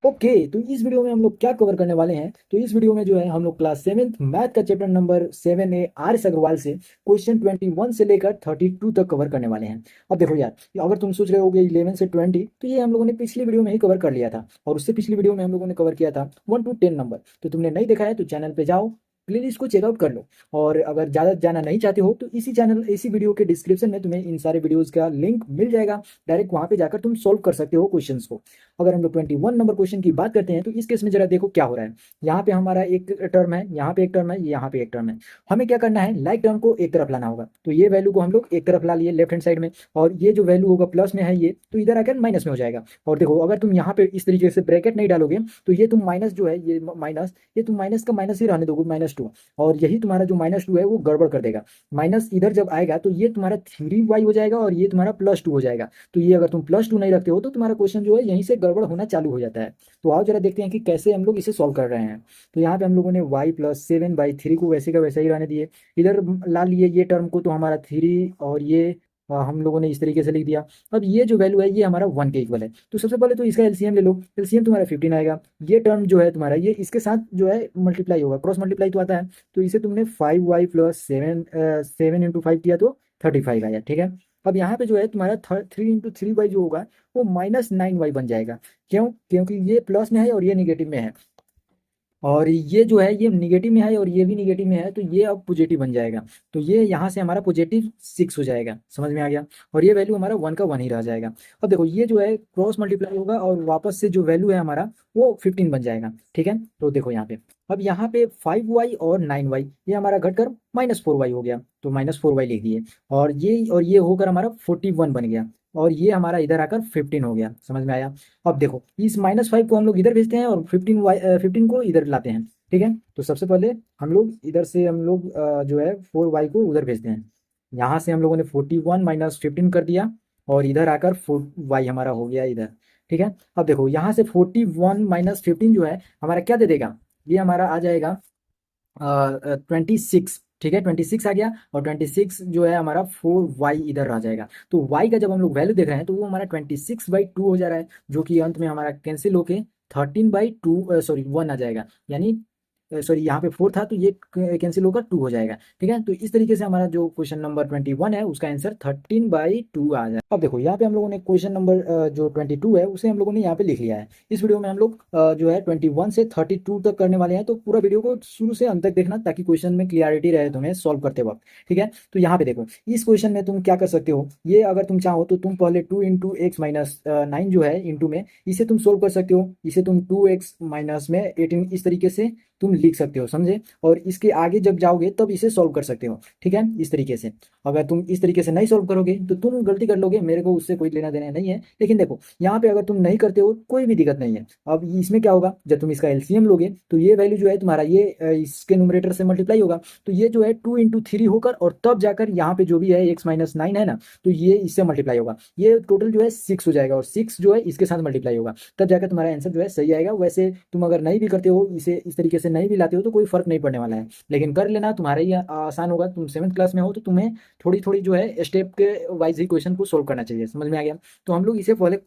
Okay, तो इस video में हम लोग क्या कवर करने वाले हैं। तो इस वीडियो में जो है हम लोग क्लास 7th मैथ का chapter number 7A R S Agarwal से क्वेश्चन 21 से लेकर 32 तक कवर करने वाले हैं। अब देखो यार, अगर तुम सोच रहे होगे 11 से 20, तो ये हम लोगों ने पिछली वीडियो में ही कवर कर लिया था, और उससे पिछली वीडियो में हम लोगों ने कवर किया था 1 to 10 नंबर। तो तुमने नहीं देखा है तो चैनल पे जाओ, प्लीज इसको चेकआउट कर लो। और अगर ज़्यादा जाना नहीं चाहते हो तो इसी वीडियो के डिस्क्रिप्शन में तुम्हें इन सारे वीडियोज़ का लिंक मिल जाएगा। डायरेक्ट वहाँ पे जाकर तुम सोल्व कर सकते हो क्वेश्चंस को। अगर हम लोग 21 नंबर क्वेश्चन की बात करते हैं तो इस केस में जरा देखो क्या हो रहा है। यहाँ पे हमारा एक टर्म है, यहाँ पे एक टर्म है, यहाँ पे एक टर्म है। हमें क्या करना है, लाइक टर्म को एक तरफ लाना होगा। तो ये वैल्यू को हम लोग एक तरफ ला लिए लेफ्ट हैंड साइड में, और ये जो वैल्यू होगा प्लस में है ये, तो इधर आकर माइनस में हो जाएगा। और देखो, अगर तुम यहाँ पे इस तरीके से ब्रैकेट नहीं डालोगे तो ये तुम माइनस जो है, ये माइनस, ये तुम माइनस का माइनस ही रहने दोगे, -2। और यही तुम्हारा जो -2 है वो गड़बड़ कर देगा। माइनस इधर जब आएगा तो ये तुम्हारा 3y हो जाएगा और ये तुम्हारा +2 हो जाएगा। तो ये अगर तुम +2 नहीं रखते हो तो तुम्हारा क्वेश्चन जो है यहीं से गड़बड़ होना चालू हो जाता है। तो आओ जरा देखते हैं कि कैसे हम लोग इसे सॉल्व कर रहे हैं। तो यहाँ पे हम लोगों ने y+7/3 को वैसे का वैसा ही रहने दिए। इधर ला लिए ये टर्म को, तो हमारा 3 और ये हम लोगों ने इस तरीके से लिख दिया। अब ये जो वैल्यू है ये हमारा 1 के इक्वल है। तो सबसे पहले तो इसका एलसीएम ले लो। एलसीएम तुम्हारा 15 आएगा। ये टर्म जो है तुम्हारा, ये इसके साथ जो है मल्टीप्लाई होगा, क्रॉस मल्टीप्लाई तो आता है। तो इसे तुमने 5y+7 7 × 5 किया तो 35 आया, ठीक है। अब यहाँ पे जो है तुम्हारा 3 × 3y जो होगा वो -9y बन जाएगा। क्यों? क्योंकि ये प्लस में है और ये निगेटिव में है, और ये जो है ये निगेटिव में है और ये भी निगेटिव में है, तो ये अब पॉजिटिव बन जाएगा। तो ये यहाँ से हमारा +6 हो जाएगा। समझ में आ गया? और ये वैल्यू हमारा 1 का 1 ही रह जाएगा। अब देखो, ये जो है क्रॉस मल्टीप्लाई होगा और वापस से जो वैल्यू है हमारा वो 15 बन जाएगा, ठीक है। तो देखो यहाँ पे, अब यहाँ पे 5y और 9y ये हमारा घटकर -4y हो गया, तो -4y लिख दिए। और ये होकर हमारा 41 बन गया, और ये हमारा इधर आकर 15 हो गया। समझ में आया? अब देखो, इस -5 को हम लोग इधर भेजते हैं और 15 को इधर लाते हैं, ठीक है। तो सबसे पहले हम लोग इधर से हम लोग जो है 4y को उधर भेजते हैं। यहाँ से हम लोगों ने 41 -15 कर दिया, और इधर आकर 4y हमारा हो गया इधर, ठीक है। अब देखो, यहाँ से 41 -15 जो है हमारा क्या दे देगा, ये हमारा आ जाएगा 26, ठीक है। 26 आ गया, और 26 जो है हमारा 4y इधर आ जाएगा। तो y का जब हम लोग वैल्यू देख रहे हैं तो वो हमारा 26/2 हो जा रहा है, जो कि अंत में हमारा कैंसिल होके 13/2 सॉरी 1 आ जाएगा। यानी सॉरी, यहाँ पे 4 था तो ये कैंसिल होकर 2 हो जाएगा, ठीक है। तो इस तरीके से हमारा जो क्वेश्चन नंबर 21 है उसका आंसर 13/2 आ जाए। अब देखो, यहाँ पे हम लोगों ने क्वेश्चन नंबर जो 22 है उसे हम लोगों ने यहाँ पे लिख लिया है। इस वीडियो में हम लोग जो है 21 से 32 तक करने वाले हैं। तो पूरा वीडियो को शुरू से अंत तक देखना, ताकि क्वेश्चन में क्लियरिटी रहे तुम्हें सॉल्व करते वक्त, ठीक है। तो यहाँ पे देखो, इस क्वेश्चन में तुम क्या कर सकते हो, ये अगर तुम चाहो तो तुम पहले 2 × x-9 जो है इंटू में, इसे तुम सोल्व कर सकते हो। इसे तुम 2x माइनस में 18 इस तरीके से तुम लिख सकते हो, समझे। और इसके आगे जब जाओगे तब इसे सॉल्व कर सकते हो, ठीक है, इस तरीके से। अगर तुम इस तरीके से नहीं सॉल्व करोगे तो तुम गलती कर लोगे, मेरे को उससे कोई लेना देना नहीं है। लेकिन देखो, यहाँ पे अगर तुम नहीं करते हो कोई भी दिक्कत नहीं है। अब इसमें क्या होगा, जब तुम इसका एलसीएम लोगे तो ये वैल्यू जो है तुम्हारा, ये इसके न्यूमरेटर से मल्टीप्लाई होगा। तो ये जो है 2 × 3 होकर, और तब जाकर यहाँ पे जो भी है x-9 है ना, तो ये इससे मल्टीप्लाई होगा। ये टोटल जो है 6 हो जाएगा, और 6 जो है इसके साथ मल्टीप्लाई होगा, तब जाकर तुम्हारा आंसर जो है सही आएगा। वैसे तुम अगर नहीं भी करते हो, इसे इस तरीके से नहीं भी लाते हो तो कोई फर्क नहीं पड़ने वाला है, लेकिन कर लेना, तुम्हारा ही आसान होगा। तुम 7th क्लास में हो तो तुम्हें थोड़ी थोड़ी जो है स्टेप के वाइज ही क्वेश्चन को सोल्व करना चाहिए। समझ में आ गया? तो हम लोग इसे पहले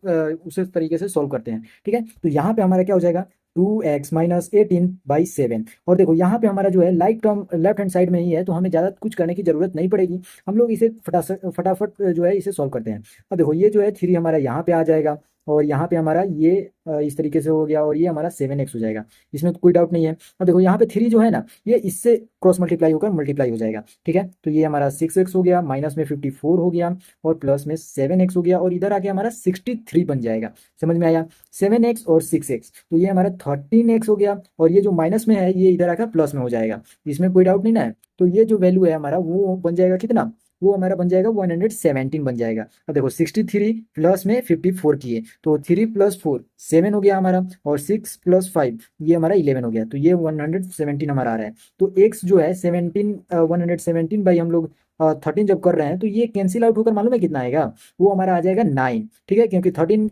उसी तरीके से सोल्व करते हैं, ठीक है। तो यहाँ पे हमारा क्या हो जाएगा, 2x - 18/7। और देखो, यहाँ पे हमारा जो है like term left hand side में ही है, तो हमें ज़्यादा कुछ करने की जरूरत नहीं पड़ेगी। हम लोग इसे फटाफट जो है इसे सॉल्व करते हैं। अब देखो, ये जो है 3 हमारा यहाँ पे आ जाएगा, और यहाँ पे हमारा ये इस तरीके से हो गया, और ये हमारा 7x हो जाएगा। इसमें तो कोई डाउट नहीं है। अब देखो, यहाँ पे 3 जो है ना, ये इससे क्रॉस मल्टीप्लाई होकर मल्टीप्लाई हो जाएगा, ठीक है। तो ये हमारा 6x हो गया, माइनस में 54 हो गया, और प्लस में 7x हो गया, और इधर आके हमारा 63 बन जाएगा। समझ में आया? 7x और 6x, तो ये हमारा 13x हो गया, और ये जो माइनस में है ये इधर आकर प्लस में हो जाएगा। इसमें कोई डाउट नहीं ना है। तो ये जो वैल्यू है हमारा वो बन जाएगा कितना, वो हमारा बन जाएगा 117 बन जाएगा। अब देखो, 63 प्लस में 54 किए, तो 3 + 4 7 हो गया हमारा, और 6 + 5 ये हमारा 11 हो गया। तो ये 117 हमारा आ रहा है। तो x जो है 117 बाई हम लोग 13 जब कर रहे हैं तो ये कैंसिल आउट होकर मालूम है कितना आएगा, वो हमारा आ जाएगा 9, ठीक है। क्योंकि 13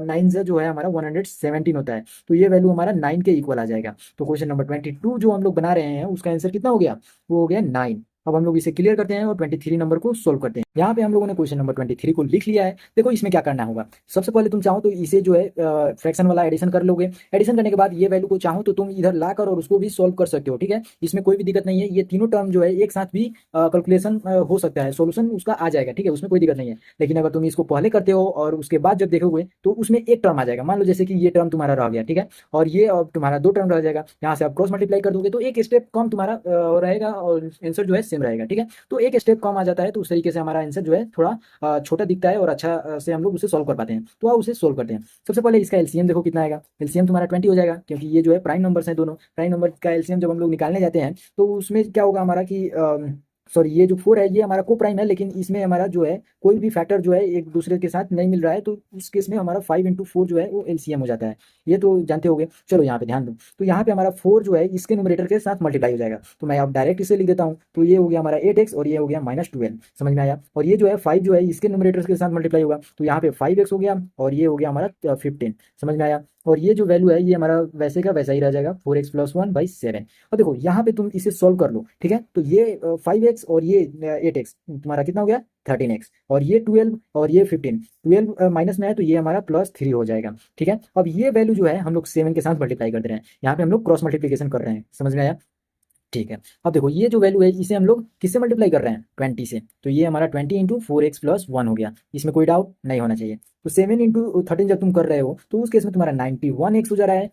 9 से जो है हमारा 117 होता है, तो ये वैल्यू हमारा 9 के इक्वल आ जाएगा। तो क्वेश्चन नंबर 22 जो हम लोग बना रहे हैं उसका आंसर कितना हो गया, वो हो गया 9। अब हम लोग इसे क्लियर करते हैं और 23 नंबर को सोल्व करते हैं। यहाँ पे हम लोगों ने क्वेश्चन नंबर 23 को लिख लिया है। देखो इसमें क्या करना होगा, सबसे पहले तुम चाहो तो इसे जो है फ्रैक्शन वाला एडिशन कर लोगे। एडिशन करने के बाद ये वैल्यू को चाहो तो तुम इधर ला कर और उसको भी सॉल्व कर सकते हो, ठीक है, इसमें कोई भी दिक्कत नहीं है। ये तीनों टर्म जो है एक साथ भी कैलकुलेशन हो सकता है, सोल्यूशन उसका आ जाएगा, ठीक है, उसमें कोई दिक्कत नहीं है। लेकिन अगर तुम इसको पहले करते हो और उसके बाद जब देखोगे तो उसमें एक टर्म आ जाएगा, मान लो जैसे कि ये टर्म तुम्हारा रह गया, ठीक है, और ये अब तुम्हारा दो टर्म रह जाएगा, यहाँ से आप क्रॉस मल्टीप्लाई कर दोगे तो एक स्टेप कम तुम्हारा रहेगा और आंसर जो है सेम रहेगा, ठीक है। तो एक स्टेप कम आ जाता है, तो उस तरीके से हमारा आंसर जो है थोड़ा छोटा दिखता है और अच्छा से हम लोग उसे सॉल्व कर पाते हैं। तो आप उसे सॉल्व करते हैं। सबसे पहले इसका एलसीएम देखो कितना आएगा, एलसीएम तुम्हारा 20 हो जाएगा, क्योंकि ये जो है प्राइम नंबर्स हैं, दोनों प्राइम नंबर का एलसीएम जब हम लोग निकालने जाते हैं तो उसमें क्या होगा हमारा कि सॉरी ये जो 4 है ये हमारा को प्राइम है, लेकिन इसमें हमारा जो है कोई भी फैक्टर जो है एक दूसरे के साथ नहीं मिल रहा है, तो उस केस में हमारा 5 × 4 जो है वो एलसीएम हो जाता है। ये तो जानते होगे। चलो यहाँ पे ध्यान दो, तो यहाँ पे हमारा 4 जो है इसके न्यूमरेटर के साथ मल्टीप्लाई हो जाएगा, तो मैं अब डायरेक्ट इसे लिख देता हूँ। तो ये हो गया हमारा 8x और ये हो गया -12, समझ में आया। और ये जो है 5 जो है इसके न्यूमरेटर के साथ मल्टीप्लाई होगा, तो यहाँ पे 5x हो गया और ये हो गया हमारा 15, समझ में आया। और ये जो वैल्यू है ये हमारा वैसे का वैसा ही रह जाएगा, 4x + 1/7। और देखो यहाँ पे तुम इसे सॉल्व कर लो, ठीक है, तो ये 5x और ये 8x तुम्हारा कितना हो गया 13x, और ये 12 और ये 15, 12 माइनस में है तो ये हमारा +3 हो जाएगा, ठीक है। अब ये वैल्यू जो है हम लोग 7 के साथ मल्टीप्लाई कर दे रहे हैं, यहाँ पे हम लोग क्रॉस मल्टीप्लीकेशन कर रहे हैं, समझ में आया, ठीक है। अब देखो ये जो वैल्यू है इसे हम लोग किससे मल्टीप्लाई कर रहे हैं 20 से, तो ये हमारा 20 × 4x + 1 हो गया, इसमें कोई डाउट नहीं होना चाहिए। तो 7 × 13 जब तुम कर रहे हो तो उस केस में तुम्हारा 91x हो जा रहा है,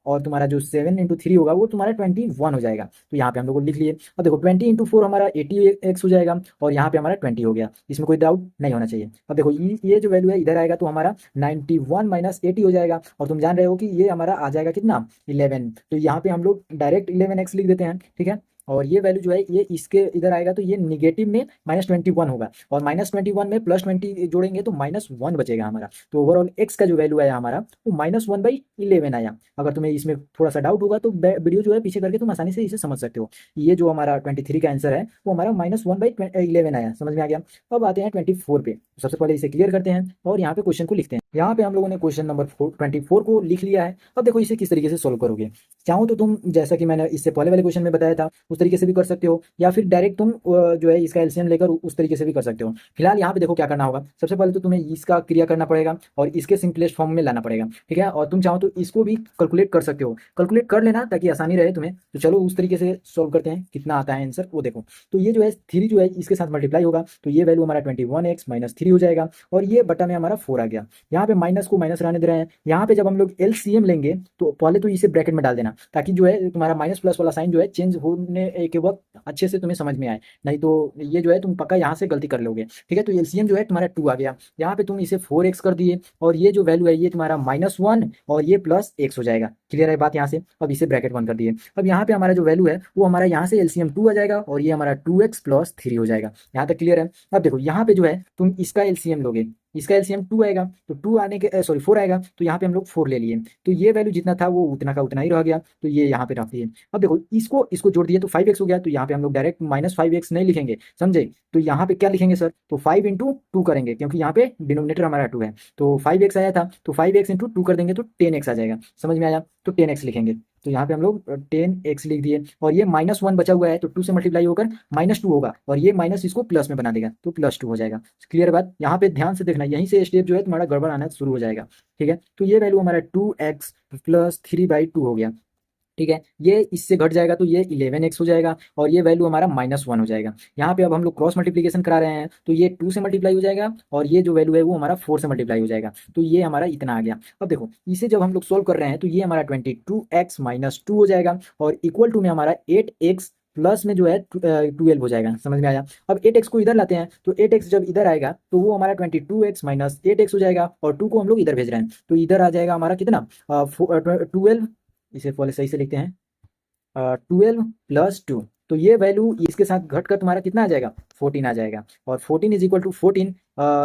और तुम्हारा जो 7 × 3 होगा वो तुम्हारा 21 हो जाएगा। तो यहाँ पे हम लोग को लिख लिए। अब देखो 20 × 4 हमारा 80x हो जाएगा और यहाँ पे हमारा 20 हो गया, इसमें कोई डाउट नहीं होना चाहिए। अब देखो ये जो वैल्यू है इधर आएगा तो हमारा 91 - 80 हो जाएगा, और तुम जान रहे हो कि ये हमारा आ जाएगा कितना 11, तो यहाँ पे हम लोग डायरेक्ट 11x लिख देते हैं, ठीक है। और ये वैल्यू जो है ये इसके इधर आएगा तो ये निगेटिव में -21 होगा, और -21 में +20 जोड़ेंगे तो -1 बचेगा हमारा। तो ओवरऑल x का जो वैल्यू आया हमारा वो -1/11 आया। अगर तुम्हें इसमें थोड़ा सा डाउट होगा तो वीडियो जो है पीछे करके तुम आसानी से इसे समझ सकते हो। ये जो हमारा 23 का आंसर है वो हमारा -1/11 आया, समझ में आ गया। अब आते हैं 24 पे, सबसे पहले इसे क्लियर करते हैं और यहाँ पे क्वेश्चन को लिखते हैं। यहाँ पे हम लोगों ने क्वेश्चन नंबर 24 को लिख लिया है। अब देखो इसे किस तरीके से सोल्व करोगे, चाहो तो तुम जैसा कि मैंने इससे पहले वाले क्वेश्चन में बताया था उस तरीके से भी कर सकते हो, या फिर डायरेक्ट तुम जो है इसका एलसीएम लेकर उस तरीके से भी कर सकते हो। फिलहाल यहाँ पे देखो क्या करना होगा, सबसे पहले तो तुम्हें इसका क्रिया करना पड़ेगा और इसके सिंपलेस्ट फॉर्म में लाना पड़ेगा, ठीक है। और तुम चाहो तो इसको भी कैलकुलेट कर सकते हो, कैलकुलेट कर लेना ताकि आसानी रहे तुम्हें। तो चलो उस तरीके से सोल्व करते हैं, कितना आता है आंसर वो देखो। तो ये जो है 3 जो है इसके साथ मल्टीप्लाई होगा, तो ये वैल्यू हमारा 21x - 3 हो जाएगा, और ये बटा में हमारा 4 आ गया। यहाँ पे माइनस को माइनस रहने दे रहे हैं। यहाँ पे जब हम लोग एलसीएम लेंगे तो पहले तो इसे ब्रैकेट में डाल देना, ताकि जो है तुम्हारा माइनस प्लस वाला साइन जो है चेंज होने के वक्त अच्छे से तुम्हें समझ में आए, नहीं तो ये जो है तुम पक्का यहाँ से गलती कर लोगे, ठीक है। तो एलसीएम जो है तुम्हारा 2 आ गया, यहाँ पे तुम इसे 4x कर दिए, और ये जो वैल्यू है ये तुम्हारा -1 और ये +x हो जाएगा। क्लियर है बात यहाँ से। अब इसे ब्रैकेट बंद कर दिए। अब यहाँ पे हमारा जो वैल्यू है वो हमारा यहाँ से एलसीएम 2 आ जाएगा, और ये हमारा 2x + 3 हो जाएगा। यहाँ तक क्लियर है। अब देखो यहाँ पे जो है तुम इसका एलसीएम लोगे, इसका एलसीएम 2 आएगा, तो 2 आने के सॉरी 4 आएगा, तो यहाँ पे हम लोग 4 ले लिए, तो ये वैल्यू जितना था वो उतना का उतना ही रह गया, तो ये यहाँ पे रख दिए। अब देखो इसको इसको जोड़ दिए तो 5x हो गया, तो यहाँ पे हम लोग डायरेक्ट -5x नहीं लिखेंगे, समझे। तो यहाँ पे क्या लिखेंगे सर, तो 5 × 2 करेंगे, क्योंकि यहाँ पे डिनोमिनेटर हमारा 2 है, तो 5x आया था तो 5x × 2 कर देंगे तो 10x आ जाएगा, समझ में आया। तो 10x लिखेंगे, तो यहाँ पे हम लोग 10x लिख दिए, और ये -1 बचा हुआ है तो 2 से मल्टीप्लाई होकर -2 होगा, और ये माइनस इसको प्लस में बना देगा तो +2 हो जाएगा। क्लियर बात। यहाँ पे ध्यान से देखना, यहीं से स्टेप जो है तुम्हारा गड़बड़ आना शुरू हो जाएगा, ठीक है। तो ये वैल्यू हमारा 2x + 3/2 हो गया, ठीक है। ये इससे घट जाएगा तो ये 11x हो जाएगा, और ये वैल्यू हमारा -1 हो जाएगा। यहाँ पे अब हम लोग क्रॉस मल्टीप्लिकेशन करा रहे हैं, तो ये 2 से मल्टीप्लाई हो जाएगा, और ये जो वैल्यू है वो हमारा 4 से मल्टीप्लाई हो जाएगा, तो ये हमारा इतना आ गया। अब देखो इसे जब हम लोग सोल्व कर रहे हैं तो ये हमारा 22x - 2 हो जाएगा, और इक्वल टू में हमारा 8x प्लस में जो है 12 हो जाएगा, समझ में आया। अब 8x को इधर लाते हैं, तो 8x जब इधर आएगा तो वो हमारा 22x - 8x हो जाएगा, और 2 को हम लोग इधर भेज रहे हैं, तो इधर आ जाएगा हमारा कितना 12, इसे पहले सही से लिखते हैं 12 + 2, तो ये वैल्यू इसके साथ घट कर तुम्हारा कितना आ जाएगा 14 आ जाएगा, और 14 = 14,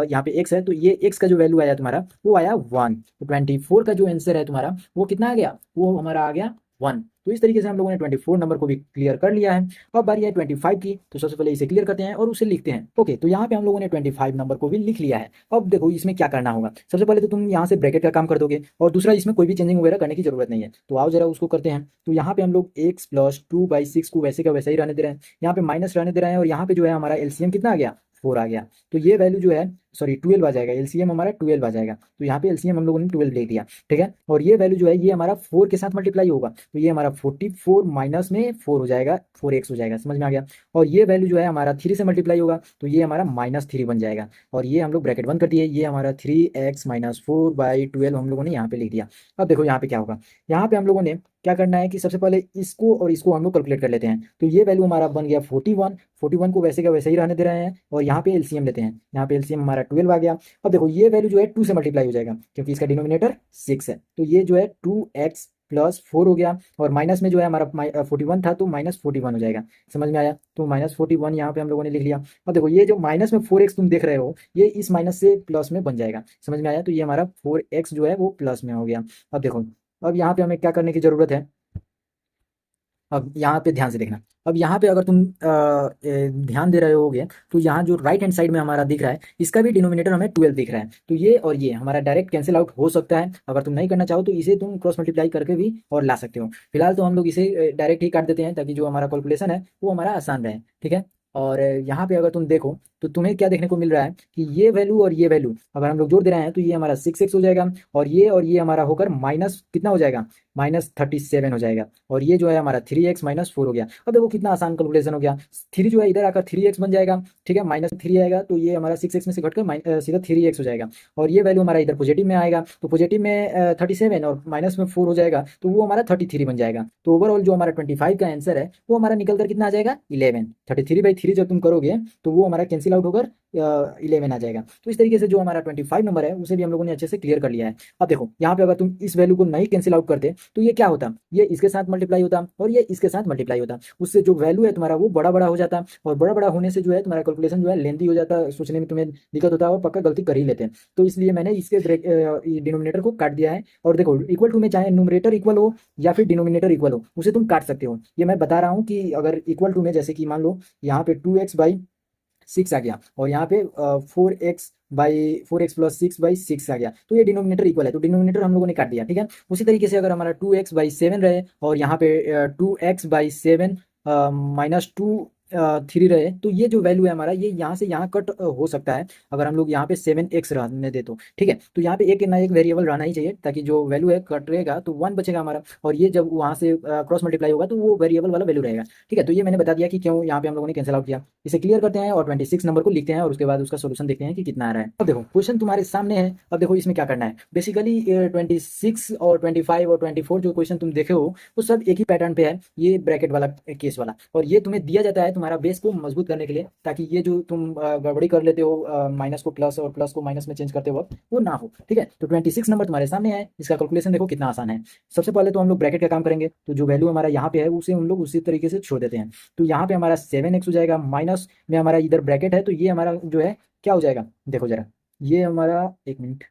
यहाँ पे x है तो ये x का जो वैल्यू आया तुम्हारा वो आया 1, तो 24 का जो आंसर है तुम्हारा वो कितना आ गया, वो हमारा आ गया 1। तो इस तरीके से हम लोगों ने 24 नंबर को भी क्लियर कर लिया है। अब बारी है 25 की, तो सबसे पहले इसे क्लियर करते हैं और उसे लिखते हैं। ओके, तो यहाँ पे हम लोगों ने 25 नंबर को भी लिख लिया है। अब देखो इसमें क्या करना होगा, सबसे पहले तो तुम यहाँ से ब्रैकेट का काम कर दोगे, और दूसरा इसमें कोई भी चेंजिंग वगैरह करने की जरूरत नहीं है। तो आओ जरा उसको करते हैं। तो यहाँ पे हम लोग x + 2/6 को वैसे का वैसे ही रहने दे रहे हैं, यहाँ पे माइनस रहने दे रहे हैं, और यहाँ पे जो है हमारा एलसीएम कितना आ गया 4 आ गया। तो ये वैल्यू जो है सॉरी 12 आ जाएगा, एलसीएम हमारा 12 आ जाएगा। तो यहाँ पे एलसीएम हम लोगों ने 12 ले दिया, ठीक है। और ये वैल्यू जो है ये हमारा 4 के साथ मल्टीप्लाई होगा, तो ये हमारा 44 माइनस में 4 हो जाएगा, 4x हो जाएगा, समझ में आ गया। और ये वैल्यू जो है हमारा 3 से मल्टीप्लाई होगा, तो ये हमारा -3 बन जाएगा। और ये हम लोग ब्रैकेट बंद कर दिए, ये हमारा 3x-4/12 हम लोगों ने यहाँ पे लिख दिया। अब देखो यहाँ पे क्या होगा, यहाँ पे हम लोगों ने क्या करना है कि सबसे पहले इसको और इसको हम लोग कैलकुलेट कर लेते हैं। तो ये वैल्यू हमारा बन गया 41 को वैसे का वैसे ही रहने दे रहे हैं, और यहाँ पे एलसीएम लेते हैं, यहाँ पे एलसीएम हमारा 12 आ गया। अब देखो ये वैल्यू जो है 2 से मल्टीप्लाई हो जाएगा, क्योंकि इसका डिनोमिनेटर 6 है, तो ये जो है 2x+4 हो गया, और माइनस में जो है हमारा 41 था, तो -41 हो जाएगा, समझ में आया। तो -41 यहाँ पे हम लोगों ने लिख लिया। अब देखो ये जो माइनस में 4x तुम देख रहे हो, ये इस माइनस से प्लस में बन जाएगा, समझ में आया। तो ये हमारा 4x जो है वो प्लस में हो गया। अब देखो, अब यहाँ पे हमें क्या करने की जरूरत है, अब यहाँ पे ध्यान से देखना। अब यहाँ पे अगर तुम ध्यान दे रहे होगे, तो यहाँ जो राइट हैंड साइड में हमारा दिख रहा है, इसका भी डिनोमिनेटर हमें 12 दिख रहा है। तो ये और ये हमारा डायरेक्ट कैंसिल आउट हो सकता है। अगर तुम नहीं करना चाहो तो इसे तुम क्रॉस मल्टीप्लाई करके भी और ला सकते हो। फिलहाल तो हम लोग इसे डायरेक्ट ही काट देते हैं, ताकि जो हमारा कैलकुलेशन है वो हमारा आसान रहे, ठीक है। और यहाँ पे अगर तुम देखो तो तुम्हें क्या देखने को मिल रहा है कि ये वैल्यू और ये वैल्यू अगर हम लोग जोड़ दे रहे हैं, तो ये हमारा 6x हो जाएगा, और ये हमारा होकर माइनस कितना हो जाएगा, -37 हो जाएगा। और ये जो है हमारा 3x-4 हो गया। अब देखो कितना आसान कैलकुलेशन हो गया। 3 जो है इधर आकर 3x बन जाएगा, ठीक है, -3 आएगा, तो ये हमारा 6x में से घटकर सीधा 3x हो जाएगा। और ये वैल्यू हमारा इधर पॉजिटिव में आएगा, तो पॉजिटिव में 37 और माइनस में 4 हो जाएगा, तो वो हमारा 33 बन जाएगा। तो ओवरऑल जो हमारा 25 का आंसर है वो हमारा निकल कर कितना आ जाएगा, 11। 33/3 जब तुम करोगे तो वो हमारा कैंसिल आउट होकर 11 आ जाएगा। तो इस तरीके से जो हमारा 25 नंबर है उसे भी हम लोगों ने अच्छे से क्लियर कर लिया है। अब देखो यहाँ पे अगर तुम इस वैल्यू को नहीं कैंसिल आउट करते, तो ये क्या होता, ये इसके साथ मल्टीप्लाई होता और ये इसके साथ मल्टीप्लाई होता। उससे जो वैल्यू है तुम्हारा वो बड़ा बड़ा हो जाता, और बड़ा बड़ा होने से जो है तुम्हारा कैलकुलेशन जो है लेंथी हो जाता, सोचने में तुम्हें दिक्कत होता है और पक्का गलती कर ही लेते हैं। तो इसलिए मैंने इसके डिनोमिनेटर को काट दिया है। और देखो इक्वल टू में चाहे न्यूमरेटर इक्वल हो या फिर डिनोमिनेटर इक्वल हो, उसे तुम काट सकते हो। ये मैं बता रहा हूँ कि अगर इक्वल टू में, जैसे कि मान लो यहाँ पे 2x/6 आ गया, और यहाँ पे 4x+6/6 आ गया, तो ये डिनोमिनेटर इक्वल है, तो डिनोमिनेटर हम लोगों ने काट दिया, ठीक है। उसी तरीके से अगर हमारा 2x/7 रहे और यहाँ पे 2x/7 -2 3 रहे, तो ये जो वैल्यू है हमारा ये यहाँ से यहाँ कट हो सकता है, अगर हम लोग यहाँ पे 7x रहने दे तो, ठीक है। तो यहाँ पे एक ना एक वेरिएबल रहना ही चाहिए, ताकि जो वैल्यू है कटेगा तो 1 बचेगा हमारा, और ये जब वहाँ से क्रॉस मल्टीप्लाई होगा तो वो वेरिएबल वाला वैल्यू रहेगा, ठीक है। तो ये मैंने बता दिया कि क्यों यहाँ पे हम लोगों ने कैंसिल आउट किया। इसे क्लियर करते हैं और 26 नंबर को लिखते हैं, और उसके बाद उसका सोल्यूशन देखते हैं कि कितना आ रहा है। अब देखो क्वेश्चन तुम्हारे सामने है। अब देखो इसमें क्या करना है, बेसिकली 26 और 25 और 24 जो क्वेश्चन तुम देखे हो वो सब एक ही पैटर्न पे है, ये ब्रैकेट वाला केस वाला। और ये तुम्हें दिया जाता है तुम्हारा बेस को मजबूत करने के लिए, ताकि ये जो तुम गड़बड़ी कर लेते हो, माइनस को प्लस और प्लस को माइनस में चेंज करते वक्त, वो ना हो, ठीक है। तो 26 नंबर तुम्हारे सामने है, इसका कैलकुलेशन देखो कितना आसान है। सबसे पहले तो हम लोग ब्रैकेट का काम करेंगे, तो जो वैल्यू हमारा यहाँ पे है उसे हम लोग उसी तरीके से छोड़ देते हैं। तो यहाँ पे हमारा 7x हो जाएगा, माइनस में हमारा इधर ब्रैकेट है, तो ये हमारा जो है क्या हो जाएगा, देखो जरा, ये हमारा, एक मिनट,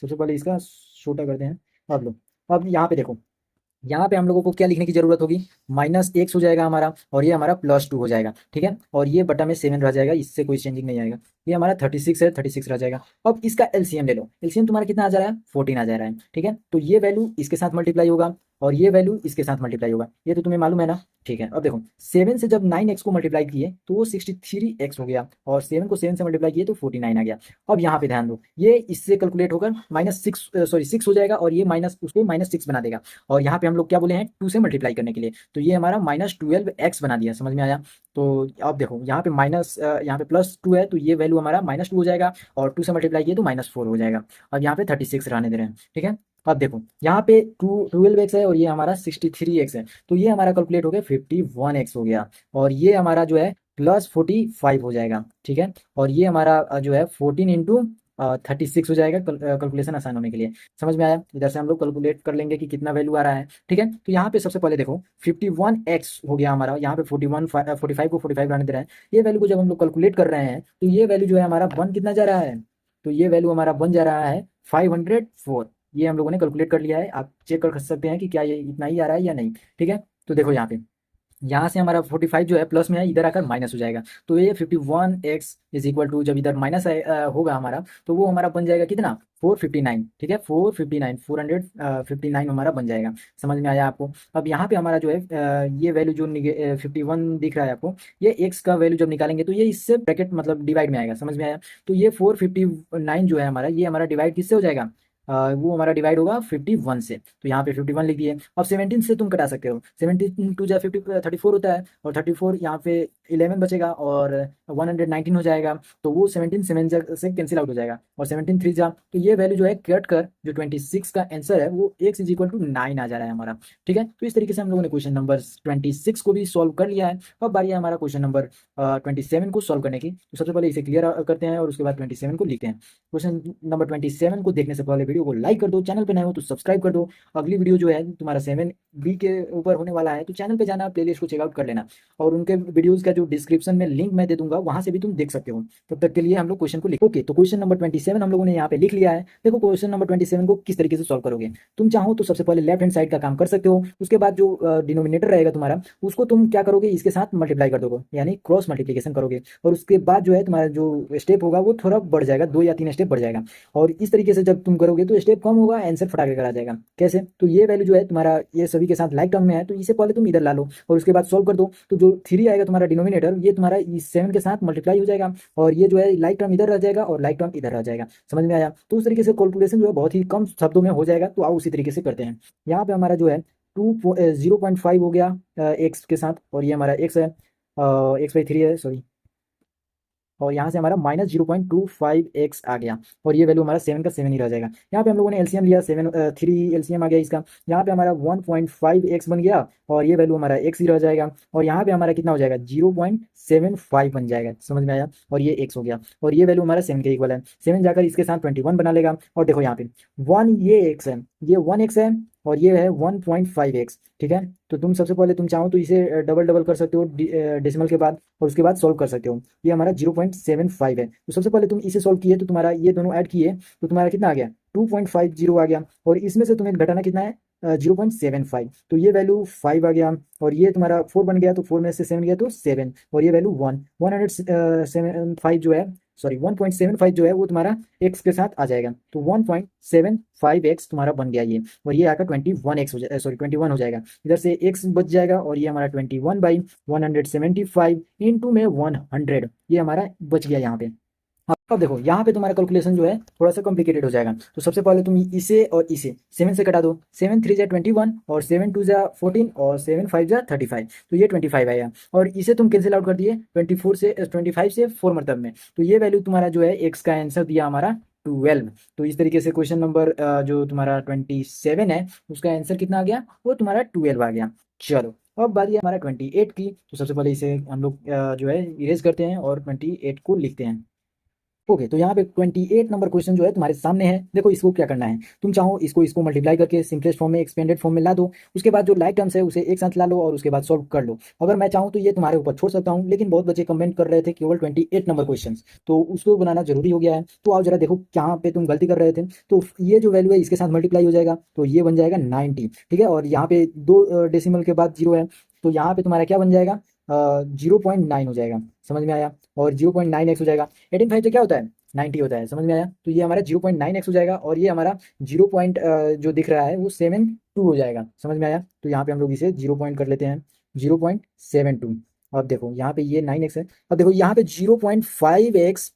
सबसे पहले इसका छोटा करते हैं। अब लो, अब यहाँ पे देखो, यहाँ पे हम लोगों को क्या लिखने की जरूरत होगी, -x हो जाएगा हमारा, और ये हमारा +2 हो जाएगा, ठीक है। और ये बटा में 7 रह जाएगा, इससे कोई चेंजिंग नहीं आएगा। ये हमारा 36 है, 36 रह जाएगा। अब इसका एलसीएम ले लो, एलसीएम तुम्हारा कितना आ जा रहा है, 14 आ जा रहा है, ठीक है। तो ये वैल्यू इसके साथ मल्टीप्लाई होगा, और ये वैल्यू इसके साथ मल्टीप्लाई होगा, ये तो तुम्हें मालूम है ना, ठीक है। अब देखो 7 से जब 9x को मल्टीप्लाई किए तो वो 63x हो गया, और 7 को 7 से मल्टीप्लाई किए तो 49 आ गया। अब यहाँ पे ध्यान दो, ये इससे कैलकुलेट होकर -6 हो जाएगा, और ये माइनस उसको -6 बना देगा। और यहाँ पे हम लोग क्या बोले हैं, 2 से मल्टीप्लाई करने के लिए, तो ये हमारा -12x बना दिया, समझ में आया। तो अब देखो यहाँ पे यहाँ पे +2 है, तो ये वैल्यू हमारा -2 हो जाएगा, और 2 से मल्टीप्लाई किए तो -4 हो जाएगा। अब यहाँ पे 36 रहने दे रहे हैं, ठीक है। अब देखो यहाँ पे 12x है, और ये हमारा 63x है, तो ये हमारा कैलकुलेट हो गया 51x हो गया, और ये हमारा जो है +45 हो जाएगा, ठीक है। और ये हमारा जो है 14 इंटू 36 हो जाएगा, कैलकुलेशन आसान होने के लिए, समझ में आया। इधर से हम लोग कैलकुलेट कर लेंगे कि कितना वैल्यू आ रहा है, ठीक है। तो यहाँ पे सबसे पहले देखो 51x हो गया हमारा, यहाँ पे 45 को 45 रहने दे रहा है। ये वैल्यू को जब हम लोग कैलकुलेट कर रहे हैं, तो ये वैल्यू जो है हमारा बन कितना जा रहा है, तो ये वैल्यू हमारा बन जा रहा है 504। ये हम लोगों ने कैलकुलेट कर लिया है, आप चेक कर सकते हैं कि क्या ये इतना ही आ रहा है या नहीं, ठीक है। तो देखो यहाँ से हमारा 45 जो है प्लस में है, इधर आकर माइनस हो जाएगा, तो ये 51x इज इक्वल टू, जब इधर माइनस होगा हमारा, तो वो हमारा बन जाएगा कितना, 459, ठीक है, 459, 459 हमारा बन जाएगा। समझ में आया आपको? अब यहाँ पे हमारा जो है ये वैल्यू जो 51 दिख रहा है आपको, ये एक्स का वैल्यू जब निकालेंगे तो ये इससे ब्रैकेट मतलब डिवाइड में आएगा। समझ में आया? तो ये 459 जो है हमारा, ये हमारा डिवाइड किससे हो जाएगा? वो हमारा डिवाइड होगा 51 से। तो यहाँ पे 51 लिख दिए। अब 17 से तुम कटा सकते हो, 17 टू जा 50 34 होता है, और 34 यहाँ पे 11 बचेगा, और 119 हो जाएगा। तो वो 17 7 से कैंसिल आउट हो जाएगा, और 17 3 जा, तो ये वैल्यू जो है कट कर जो 26 का आंसर है वो x इज इक्वल टू 9 आ जा रहा है हमारा। ठीक है, तो इस तरीके से हम लोगों ने क्वेश्चन नंबर 26 को भी सॉल्व कर लिया है। अब बारी है हमारा क्वेश्चन नंबर 27 को सॉल्व करने की। तो सबसे पहले इसे क्लियर करते हैं और उसके बाद 27 को लिखते हैं। क्वेश्चन नंबर 27 को देखने से पहले वीडियो को लाइक कर दो, चैनल पे नए हो तो सब्सक्राइब कर दो। अगली वीडियो जो है तुम्हारा 7B के ऊपर होने वाला है, तो चैनल पे जाना, प्लेलिस्ट को चेकआउट कर लेना, और उनके वीडियोस का जो डिस्क्रिप्शन में लिंक मैं दे दूंगा वहां से भी तुम देख सकते हो। तब तक के लिए हम लोग क्वेश्चन को लिख, ओके, तो क्वेश्चन नंबर 27 हम लोगों ने यहाँ पे लिख लिया है। देखो क्वेश्चन नंबर 27 को किस तरीके से सॉल्व करोगे। तुम चाहो तो सबसे पहले लेफ्ट हैंड साइड का काम कर सकते हो, उसके बाद जो डिनोमिनेटर रहेगा तुम्हारा उसको तुम क्या करोगे, इसके साथ मल्टीप्लाई कर दोगे, यानी क्रॉस मल्टीप्लीकेशन करोगे, और उसके बाद जो है तुम्हारा जो स्टेप होगा वो थोड़ा बढ़ जाएगा, 2 या 3 स्टेप बढ़ जाएगा। और इस तरीके से जब तुम करोगे तो स्टेप कम होगा, आंसर फटाके कर आ जाएगा। कैसे? तो ये वैल्यू जो है तुम्हारा ये सभी के साथ लाइक टर्म में है, तो इसे पहले तुम इधर ला लो और उसके बाद सॉल्व कर दो। तो जो 3 आएगा तुम्हारा डिनोमिनेटर, ये तुम्हारा इस 7 के साथ मल्टीप्लाई हो जाएगा, और ये जो है लाइक टर्म इधर रह जाएगा और लाइक टर्म इधर रह जाएगा। समझ में आया? तो उस तरीके से कैलकुलेशन जो है बहुत ही कम शब्दों में हो जाएगा। तो आओ उसी तरीके से करते हैं। यहाँ पे हमारा जो है 0.5 हो गया एक्स के साथ, और ये हमारा एक्स है, x/3 है, सॉरी, और यहाँ से हमारा -0.25x आ गया, और ये वैल्यू हमारा 7 का 7 ही रह जाएगा। यहाँ पे हम लोगों ने एलसीएम लिया, 3 एलसीएम आ गया इसका। यहाँ पे हमारा 1.5x बन गया, और ये वैल्यू हमारा x ही रह जाएगा, और यहाँ पे हमारा कितना हो जाएगा, 0.75 बन जाएगा। समझ में आया? और ये x हो गया, और ये वैल्यू हमारा 7 के इक्वल है। 7 जाकर इसके साथ 21 बना लेगा, और देखो यहाँ पे 1 ये x है, ये 1x है, और ये है 1.5x। ठीक है, तो तुम सबसे पहले तुम चाहो तो इसे डबल डबल कर सकते हो डेसिमल के बाद, और उसके बाद सॉल्व कर सकते हो। ये हमारा 0.75 है। तो सबसे पहले तुम इसे सॉल्व किए तो तुम्हारा ये दोनों ऐड किए तो तुम्हारा कितना आ गया, 2.50 आ गया, और इसमें से तुम्हें घटाना कितना है, 0.75, तो ये वैल्यू 5 आ गया, और ये तुम्हारा 4 बन गया, तो 4 में से 7 गया तो 7, और ये वैल्यू 175 जो है, सॉरी 1.75 जो है वो तुम्हारा एक्स के साथ आ जाएगा। तो 1.75x तुम्हारा बन गया ये, और ये आकर 21x हो जाएगा, सॉरी 21 हो जाएगा। इधर से x बच जाएगा, और ये हमारा 21/175 इंटू में 100, ये हमारा बच गया यहाँ पे। अब देखो यहाँ पे तुम्हारा कैलकुलेशन जो है थोड़ा सा कॉम्प्लिकेटेड हो जाएगा। तो सबसे पहले तुम इसे और इसे 7 से कटा दो, 7 3 जा 21, और 7 2 जा 14, और 7 5 जा 35, तो ये 25 आएगा। और इसे तुम कैंसिल आउट कर दिए 25 से 4 मतलब में, तो ये वैल्यू तुम्हारा जो है एक्स का आंसर दिया हमारा 12। तो इस तरीके से क्वेश्चन नंबर जो तुम्हारा 27 है उसका आंसर कितना आ गया, वो तुम्हारा 12 आ गया। चलो अब बारी है हमारा 28 की। तो सबसे पहले इसे हम लोग जो है इरेज करते हैं और 28 को लिखते हैं। ओके, तो यहाँ पे 28 नंबर क्वेश्चन जो है तुम्हारे सामने है। देखो इसको क्या करना है, तुम चाहो इसको इसको मल्टीप्लाई करके सिंपलेस्ट फॉर्म में, एक्सपेंडेड फॉर्म में ला दो, उसके बाद जो लाइक टर्म्स है उसे एक साथ ला लो, और उसके बाद सॉल्व कर लो। अगर मैं चाहूँ तो ये तुम्हारे ऊपर छोड़ सकता हूँ, लेकिन बहुत बच्चे कमेंट कर रहे थे केवल 28 नंबर क्वेश्चन, तो उसको बनाना जरूरी हो गया है। तो आओ जरा देखो कहाँ पे तुम गलती कर रहे थे। तो ये जो वैल्यू है इसके साथ मल्टीप्लाई हो जाएगा, तो ये बन जाएगा 90। ठीक है, और यहाँ पे 2 डेसिमल के बाद 0 है, तो यहाँ पे तुम्हारा क्या बन जाएगा, 0.9 हो जाएगा। समझ में आया? और 0.9x हो जाएगा। 18 से क्या होता है, 90 होता है। समझ में आया? तो ये हमारा 0.9x हो जाएगा, और ये हमारा 0 पॉइंट जो दिख रहा है वो 72 हो जाएगा। समझ में आया? तो यहाँ पे हम लोग इसे 0 पॉइंट कर लेते हैं, 0.72। अब देखो यहाँ पे ये 9x है, अब देखो यहाँ पे 0.5x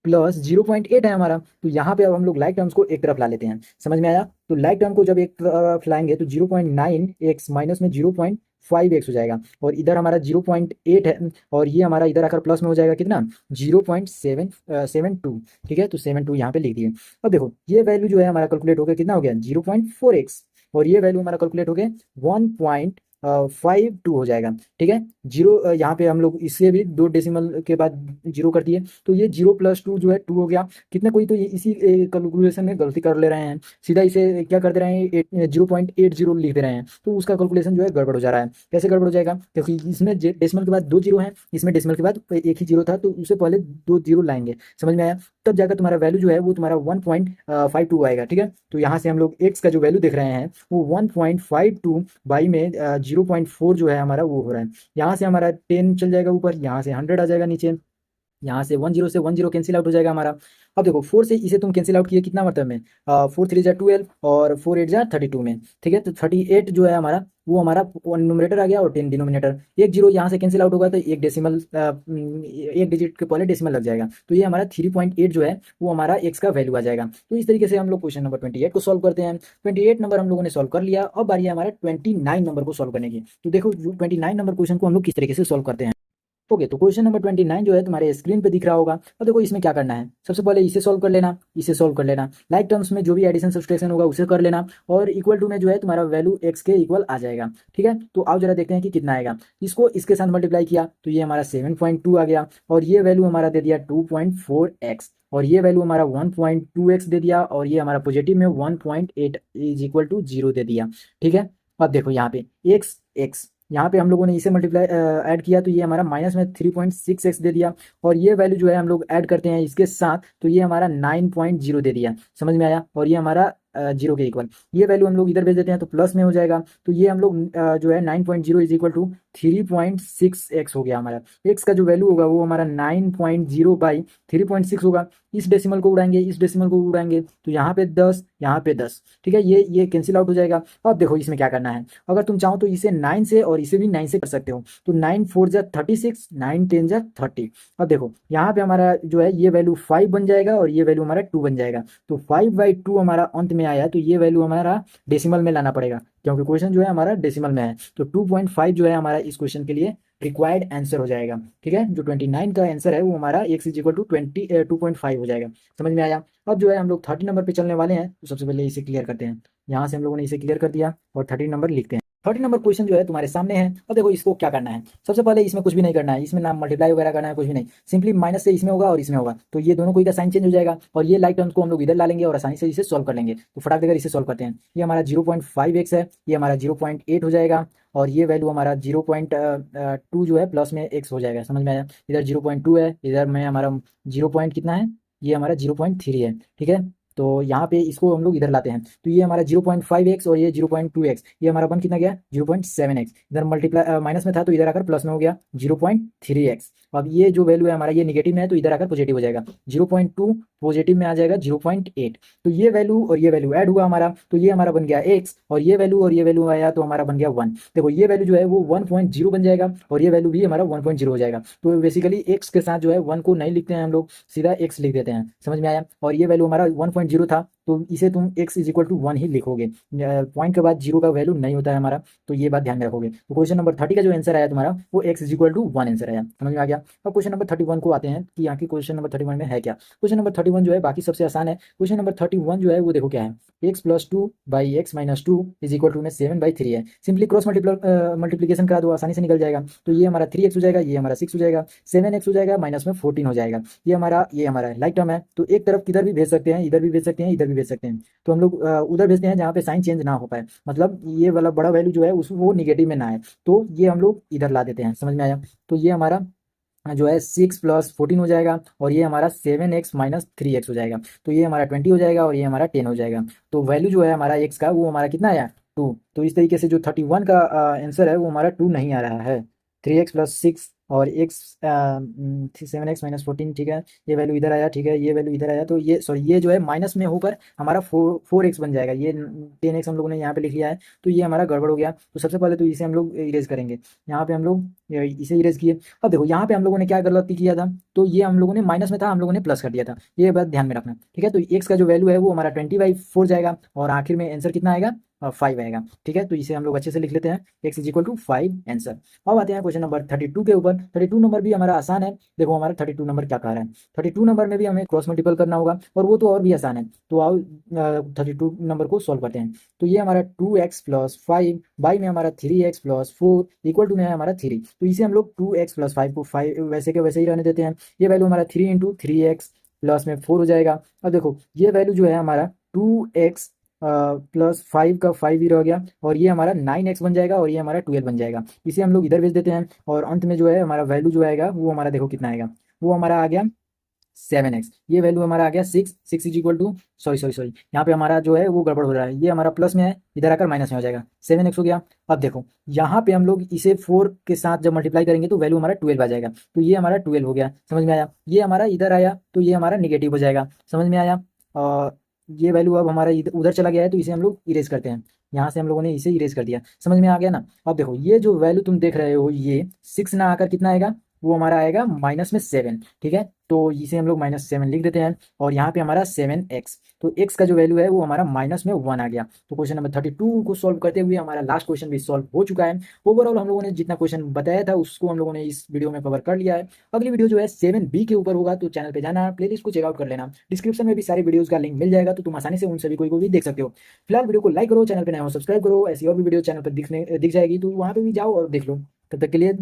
प्लस 0.8 है हमारा, तो यहाँ पे अब हम लोग लाइक टर्म्स को एक तरफ ला लेते हैं। समझ में आया? तो लाइक टर्म को जब एक तरफ लाएंगे तो 0.9x माइनस में 0.5x हो जाएगा, और इधर हमारा 0.8 है, और ये हमारा इधर आकर प्लस में हो जाएगा कितना, 0.72। ठीक है, तो 72 यहाँ पे लिख दिए। अब देखो ये वैल्यू जो है हमारा कैलकुलेट हो गया, कितना हो गया, 0.4x, और ये वैल्यू हमारा कैलकुलेट हो गया 1.52 हो जाएगा। ठीक है, जीरो यहाँ पे हम लोग इससे भी 2 डेसिमल के बाद 0 कर दिए, तो ये 0 + 2 जो है 2 हो गया। कितना कोई तो ये इसी कैलकुलेशन में गलती कर ले रहे हैं, सीधा इसे क्या कर दे रहे हैं, 0.80 लिख दे रहे हैं, तो उसका कैलकुलेशन जो है गड़बड़ हो जा रहा है। कैसे गड़बड़ हो जाएगा, क्योंकि इसमें डेसिमल के बाद 2 जीरो हैं, इसमें डेसिमल के बाद एक ही जीरो था, तो उससे पहले 2 जीरो लाएंगे। समझ में आया? तब जाकर तुम्हारा वैल्यू जो है वो तुम्हारा 1.52 आएगा। ठीक है, तो यहाँ से हम लोग एक्स का जो वैल्यू देख रहे हैं वो 1.52 बाई में 0.4 जो है हमारा वो हो रहा है। यहाँ से हमारा 10 चल जाएगा ऊपर, यहाँ से 100 आ जाएगा नीचे, यहाँ से 10 से 10 कैंसिल आउट हो जाएगा हमारा। अब देखो 4 से इसे तुम कैंसिल आउट किए कितना मतलब में 4 3 जा 12 और 4 8 जा 32 में, ठीक है। तो 38 जो है हमारा वो हमारा न्यूमरेटर आ गया और 10 डिनोमिनेटर। एक जीरो यहाँ से कैंसिल आउट होगा तो एक डेसिमल, एक डिजिट के पहले डेसिमल लग जाएगा, तो ये हमारा 3.8 जो है वो हमारा एक्स का वैल्यू आ जाएगा। तो इस तरीके से हम लोग क्वेश्चन नंबर 28 को सॉल्व करते हैं। 28 नंबर हम लोगों ने सॉल्व कर लिया। अब बारी है हमारे 29 नंबर को सॉल्व करने की। तो देखो 29 नंबर क्वेश्चन को हम लोग किस तरीके से सॉल्व करते हैं। ओके, तो क्वेश्चन नंबर 29 जो है तुम्हारे स्क्रीन पे दिख रहा होगा। अब देखो इसमें क्या करना है, सबसे पहले इसे सॉल्व कर लेना, इसे सॉल्व कर लेना, लाइक टर्म्स में जो भी एडिशन सब्सट्रैक्शन होगा उसे कर लेना, और इक्वल टू में जो है तुम्हारा वैल्यू एक्स के इक्वल आ जाएगा, ठीक है। तो आओ जरा देखते हैं कि कितना आएगा। इसको इसके साथ मल्टीप्लाई किया तो ये हमारा 7.2 आ गया, और ये वैल्यू हमारा दे दिया 2.4x, और ये वैल्यू हमारा 1.2x दे दिया, और ये हमारा पॉजिटिव में 1.8 इज इक्वल टू 0 दे दिया, ठीक है। अब देखो यहाँ पे एक्स एक्स, यहाँ पे हम लोगों ने इसे मल्टीप्लाई ऐड किया तो ये हमारा माइनस में 3.6x दे दिया, और ये वैल्यू जो है हम लोग ऐड करते हैं इसके साथ तो ये हमारा 9.0 दे दिया, समझ में आया। और ये हमारा 0 के इक्वल, ये वैल्यू हम लोग इधर भेज देते हैं तो प्लस में हो जाएगा। तो ये हम लोग जो है 9.0 इज इक्वल टू 3.6x हो गया हमारा। x का जो वैल्यू होगा वो हमारा 9.0 बाई 3.6 होगा। इस डेसिमल को उड़ाएंगे, इस डेसिमल को उड़ाएंगे तो यहाँ पे 10, यहाँ पे 10, ठीक है। ये कैंसिल आउट हो जाएगा। अब देखो इसमें क्या करना है, अगर तुम चाहो तो इसे 9 से और इसे भी 9 से कर सकते हो। तो 9 4 जा 36, 9 10 जा 30। अब देखो यहाँ पे हमारा जो है ये वैल्यू 5 बन जाएगा और ये वैल्यू हमारा 2 बन जाएगा। तो 5/2 हमारा अंत में आया, तो ये वैल्यू हमारा डेसिमल में लाना पड़ेगा क्योंकि क्वेश्चन जो है हमारा डेसिमल में है। तो 2.5 जो है हमारा इस क्वेश्चन के लिए रिक्वायर्ड आंसर हो जाएगा, ठीक है। जो 29 का आंसर है वो हमारा एक्स इज इक्वल टू 2.5 हो जाएगा, समझ में आया। अब जो है हम लोग 30 नंबर पे चलने वाले हैं, तो सबसे पहले इसे क्लियर करते हैं। यहाँ से हम लोगों ने इसे क्लियर कर दिया और 30 नंबर लिखते हैं। 30 नंबर क्वेश्चन जो है तुम्हारे सामने है। अब देखो इसको क्या करना है, सबसे पहले इसमें कुछ भी नहीं करना है, इसमें ना मल्टीप्लाई वगैरह करना है, कुछ भी नहीं, सिंपली माइनस से इसमें होगा और इसमें होगा तो ये दोनों कोई का साइन चेंज हो जाएगा, और ये लाइक टर्म्स को हम लोग इधर ला लेंगे और आसानी से इसे सॉल्व कर लेंगे। तो फटाक देकर इसे सॉल्व करते हैं। ये हमारा 0.5x है, ये हमारा 0.8 हो जाएगा, और ये वैल्यू हमारा 0.2 जो है प्लस में x हो जाएगा, समझ में आया। इधर 0.2 है, इधर में हमारा 0 पॉइंट कितना है, ये हमारा 0.3 है, ठीक है। तो यहाँ पे इसको हम लोग इधर लाते हैं तो ये हमारा 0.5x और ये 0.2x, ये हमारा बन कितना गया 0.7x। इधर मल्टीप्लाई माइनस में था तो इधर आकर प्लस में हो गया 0.3x। अब ये जो वैल्यू है हमारा ये निगेटिव में है तो इधर आकर पॉजिटिव हो जाएगा, 0.2 पॉजिटिव में आ जाएगा 0.8। तो ये वैल्यू और ये वैल्यू ऐड हुआ हमारा, तो ये हमारा बन गया x, और ये वैल्यू और ये वैल्यू आया तो हमारा बन गया 1। देखो ये वैल्यू जो है वो 1.0 बन जाएगा और ये वैल्यू भी हमारा 1.0 हो जाएगा। तो बेसिकली x के साथ जो है 1 को नहीं लिखते हैं हम लोग, सीधा x लिख देते हैं, समझ में आया। और ये वैल्यू हमारा 1.0 था तो इसे तुम x इज इक्वल टू 1 ही लिखोगे, पॉइंट के बाद 0 का वैल्यू नहीं होता है हमारा, तो ये बात ध्यान में रखोगे। तो क्वेश्चन नंबर 30 का जो आंसर आया तुम्हारा वो x is equal to 1 answer आया, समझ में आ गया। अब क्वेश्चन नंबर 31 को आते हैं कि यहाँ की क्वेश्चन नंबर 31 में है क्या। क्वेश्चन नंबर 31 जो है बाकी सबसे आसान है। क्वेश्चन नंबर 31 जो है वो देखो क्या है, x plus 2 by X minus 2 is equal to में 7/3 है। सिंपली क्रॉस मल्टीप्लीकेशन करा दो, आसानी से निकल जाएगा। तो ये हमारा 3x हो जाएगा, ये हमारा 6 हो जाएगा, 7x हो जाएगा, माइनस में 14 हो जाएगा। ये हमारा लाइक टर्म है तो एक तरफ किधर भी भेज सकते हैं, इधर भी भेज सकते हैं, इधर भी भेज सकते हैं। तो हम लोग उधर भेजते हैं जहाँ पे साइन चेंज ना हो पाए, मतलब ये वाला बड़ा वैल्यू जो है उस वो निगेटिव में ना आए, तो ये हम लोग इधर ला देते हैं, समझ में आया। तो ये हमारा जो है 6 + 14 हो जाएगा, और ये हमारा 7x माइनस 3x हो जाएगा। तो ये हमारा 20 हो जाएगा और ये हमारा 10 हो जाएगा। तो वैल्यू जो है हमारा x का वो हमारा कितना आया 2। तो इस तरीके से जो 31 का आंसर है वो हमारा 2 नहीं आ रहा है, 3x + 6 और x 7x माइनस 14, ठीक है। ये वैल्यू इधर आया, ठीक है, ये वैल्यू इधर आया, तो ये सॉरी ये जो है माइनस में होकर हमारा 4x बन जाएगा। ये 10x हम लोगों ने यहाँ पे लिख लिया है तो ये हमारा गड़बड़ हो गया। तो सबसे पहले तो इसे हम लोग इरेज करेंगे, यहाँ पे हम लोग इसे इरेज किए। अब देखो यहाँ पे हम लोगों ने क्या गलती किया था, तो ये हम लोगों ने माइनस में था, हम लोगों ने प्लस कर दिया था, ये बात ध्यान में रखना, ठीक है। तो x का जो वैल्यू है वो हमारा 20/4 जाएगा और आखिर में आंसर कितना आएगा 5 आएगा, ठीक है। तो इसे हम लोग अच्छे से लिख लेते हैं, x is equal to 5 answer. अब आते हैं क्वेश्चन नंबर 32 के ऊपर। 32 नंबर भी हमारा आसान है। देखो हमारा 32 नंबर क्या कह रहा है, 32 नंबर में भी हमें क्रॉस मल्टीपल करना होगा और वो तो और भी आसान है। तो आओ 32 नंबर को सॉल्व करते हैं। तो ये हमारा 2x + 5 बाई में हमारा 3x + 4 इक्वल टू में है हमारा 3। तो इसे हम लोग 2x + 5 को 5 वैसे के वैसे ही रहने देते हैं। ये वैल्यू हमारा 3 × 3x प्लस में 4 हो जाएगा। अब देखो ये वैल्यू जो है हमारा 2x + 5 का 5 ही रह गया, और ये हमारा 9x बन जाएगा और ये हमारा 12 बन जाएगा। इसे हम लोग इधर भेज देते हैं और अंत में जो है हमारा वैल्यू जो आएगा वो हमारा देखो कितना आएगा, वो हमारा आ गया 7x, ये वैल्यू हमारा आ गया 6 इज इक्वल टू, सॉरी यहाँ पे हमारा जो है वो गड़बड़ हो रहा है, ये हमारा प्लस में है, इधर आकर माइनस में हो जाएगा, 7x हो गया। अब देखो यहाँ पे हम लोग इसे 4 के साथ जब मल्टीप्लाई करेंगे तो वैल्यू हमारा 12 आ जाएगा, तो ये हमारा 12 हो गया, समझ में आया। ये हमारा इधर आया तो ये हमारा निगेटिव हो जाएगा, समझ में आया। और ये वैल्यू अब हमारा उधर चला गया है, तो इसे हम लोग इरेज करते हैं, यहाँ से हम लोगों ने इसे इरेज कर दिया, समझ में आ गया ना। अब देखो ये जो वैल्यू तुम देख रहे हो, ये 6 ना आकर कितना आएगा, वो हमारा आएगा माइनस में 7, ठीक है। तो इसे हम लोग -7 लिख देते हैं, और यहाँ पे हमारा 7x, तो x का जो वैल्यू है वो हमारा -1 आ गया। तो क्वेश्चन नंबर 32 को सॉल्व करते हुए हमारा लास्ट क्वेश्चन भी सॉल्व हो चुका है। ओवरऑल हम लोगों ने जितना क्वेश्चन बताया था उसको हम लोगों ने इस वीडियो में कवर कर लिया है। अगली वीडियो जो है 7b के ऊपर होगा, तो चैनल पे जाना, प्लेलिस्ट को चेकआउट कर लेना, डिस्क्रिप्शन में भी सारी वीडियोस का लिंक मिल जाएगा, तो तुम आसानी से उन सभी को भी देख सकते हो। फिलहाल वीडियो को लाइक करो, चैनल पे नया हो सब्सक्राइब करो, ऐसी और भी वीडियो चैनल पर दिख जाएगी, तो वहाँ पे भी जाओ और देख लो। तब तक के लिए